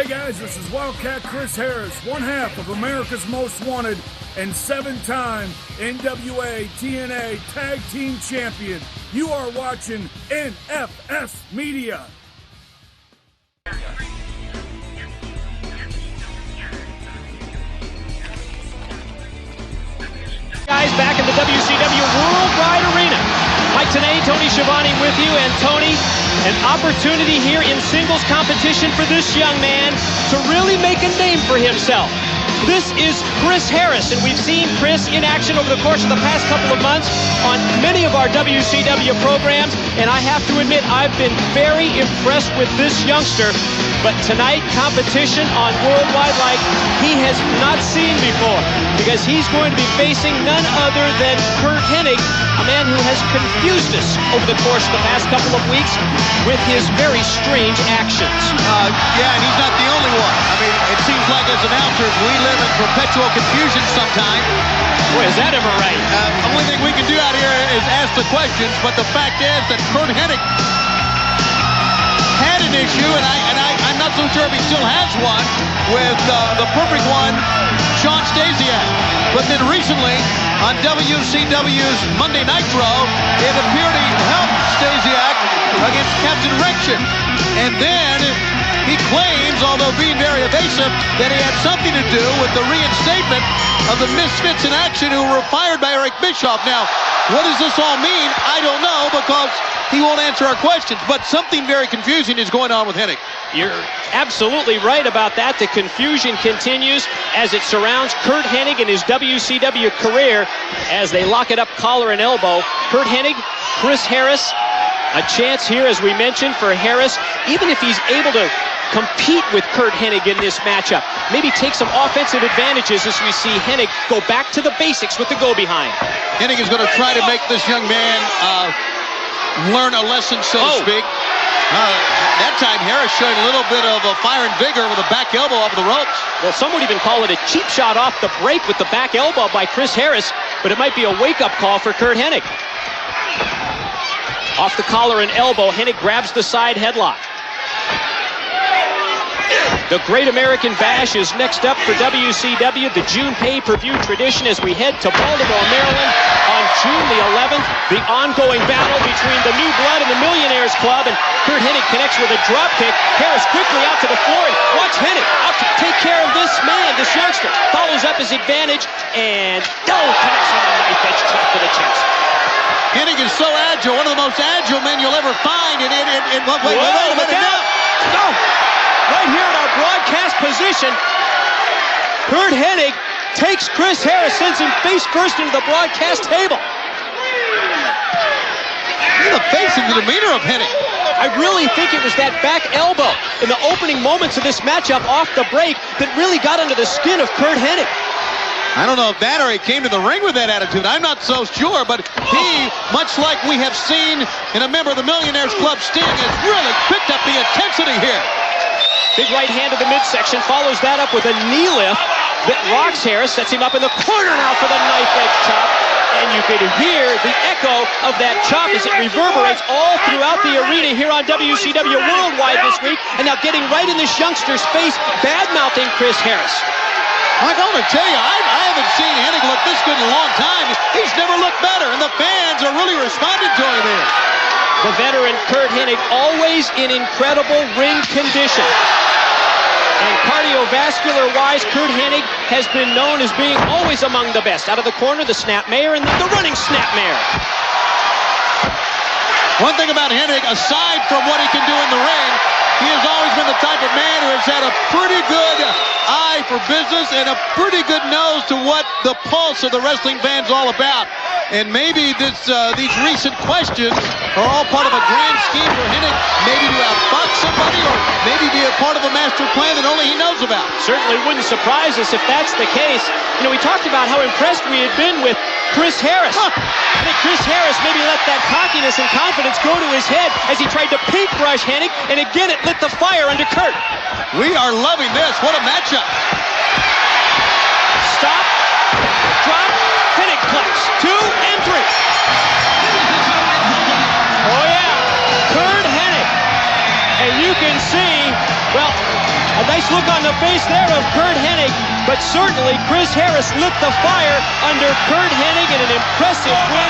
Hey guys, this is Wildcat Chris Harris, one half of America's Most Wanted and 7-time NWA TNA Tag Team Champion. You are watching NFS Media. Guys, back in the WCW Worldwide Arena. Mike Tenay, Tony Schiavone with you, and Tony, an opportunity here in singles competition for this young man to really make a name for himself. This is Chris Harris, and we've seen Chris in action over the course of the past couple of months on many of our WCW programs, and I have to admit, I've been very impressed with this youngster. But tonight, competition on Worldwide like he has not seen before, because he's going to be facing none other than Curt Hennig, a man who has confused us over the course of the past couple of weeks with his very strange actions. Yeah, and he's not the only one. I mean, it seems like as announcers, we live in perpetual confusion sometimes. Boy, is that ever right? The only thing we can do out here is ask the questions, but the fact is that Curt Hennig had an issue, and I'm not so sure if he still has one, with the perfect one, Shawn Stasiak. But then recently, on WCW's Monday Nitro, it appeared he helped Stasiak against Captain Wrenchen. And then he claims, although being very evasive, that he had something to do with the reinstatement of the Misfits in Action who were fired by Eric Bischoff. Now, what does this all mean? I don't know, because he won't answer our questions. But something very confusing is going on with Hennig. You're absolutely right about that. The confusion continues as it surrounds Curt Hennig and his WCW career as they lock it up collar and elbow. Curt Hennig, Chris Harris, a chance here, as we mentioned, for Harris, even if he's able to compete with Curt Hennig in this matchup. Maybe take some offensive advantages as we see Hennig go back to the basics with the go-behind. Hennig is going to try to make this young man learn a lesson, so to speak. That time, Harris showed a little bit of fire and vigor with a back elbow over the ropes. Well, some would even call it a cheap shot off the break with the back elbow by Chris Harris, but it might be a wake-up call for Curt Hennig. Off the collar and elbow, Hennig grabs the side headlock. The Great American Bash is next up for WCW, the June pay-per-view tradition, as we head to Baltimore, Maryland on June the 11th. The ongoing battle between the New Blood and the Millionaires Club, and Curt Hennig connects with a dropkick. Harris quickly out to the floor, and watch Hennig out to take care of this man, this youngster. Follows up his advantage, and connects with a knife edge chop to the chest. Hennig is so agile, one of the most agile men you'll ever find. Wait a minute now. No! Right here in our broadcast position, Curt Hennig takes Chris Harris, sends him face first into the broadcast table. Look at the face and the demeanor of Hennig. I really think it was that back elbow in the opening moments of this matchup off the break that really got under the skin of Curt Hennig. I don't know if that or he came to the ring with that attitude. I'm not so sure, but he, much like we have seen in a member of the Millionaires Club, Sting, has really picked up the intensity here. Big right hand to the midsection, follows that up with a knee lift that rocks Harris, sets him up in the corner now for the knife edge chop. And you can hear the echo of that chop as it reverberates all throughout the arena here on WCW Worldwide this week. And now getting right in this youngster's face, bad-mouthing Chris Harris. Mike, I want to tell you, I haven't seen Hennig look this good in a long time. He's never looked better, and the fans are really responding to him here. The veteran Curt Hennig always in incredible ring condition. And cardiovascular-wise, Curt Hennig has been known as being always among the best. Out of the corner, the snapmare, and the running snapmare. One thing about Hennig, aside from what he can do in the ring, he has always been the type of man who has had a pretty good eye for business and a pretty good nose to what the pulse of the wrestling fan's all about. And maybe these recent questions are all part of a grand scheme for Hennig, maybe to outfox somebody or maybe be a part of a master plan that only he knows about. Certainly wouldn't surprise us if that's the case. You know, we talked about how impressed we had been with Chris Harris. I think Chris Harris maybe let that cockiness and confidence go to his head as he tried to paintbrush Hennig, and again it lit the fire under Curt. We are loving this. What a matchup. Stop, drop, Hennig clutch. 2 and 3. Oh yeah, Curt Hennig. And you can see, well, a nice nervous look on the face there of Curt Hennig, but certainly Chris Harris lit the fire under Curt Hennig in an impressive win.